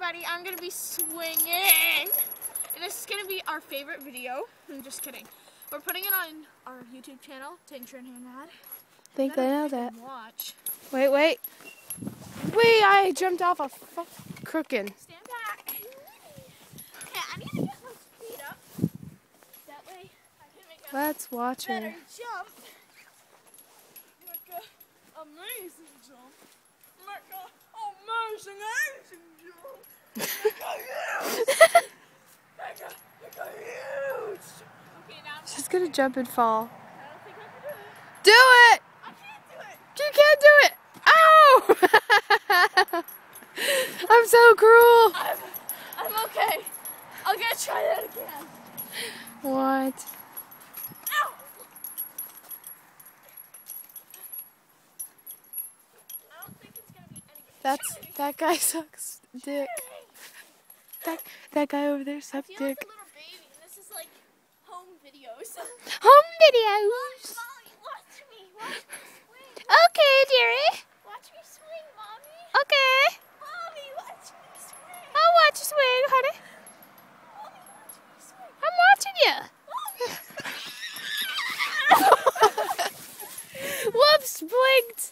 everybody, I'm gonna be swinging, and this is gonna be our favorite video. I'm just kidding. We're putting it on our YouTube channel, Tincture and Handmad. Think they know that. Watch. Wait, wait. Wait, I jumped off a crookin'. Stand back. Okay, I need to get my feet up. That way I can make a Let's watch better her. jump. Make an amazing jump. Make an amazing jump. Make a huge jump. Okay, now She's gonna jump and fall. I don't think I can Do do it. it! I can't do it. You can't do it! Ow! I'm so cruel. I'm okay. I'm gonna try that again. What? Ow! I don't think it's gonna be any good. That guy sucks dick. That guy over there I sucks feel dick. like a little baby, and this is like home videos. Home videos. Molly, watch me swing. Okay, dearie. Watch me swing, Mommy. Okay. Mommy, watch me swing. I'll watch you swing, honey. Mommy, watch me swing. I'm watching you. Whoops, blinked.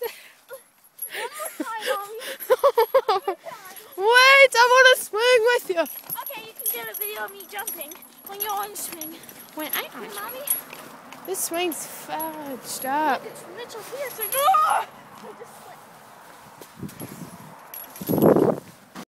Wait, I want to swing with you. Okay, you can get a video of me jumping when you're on swing. When I Mommy, This swing's fudged up. look, it's Mitchell Pearson. Ah! I just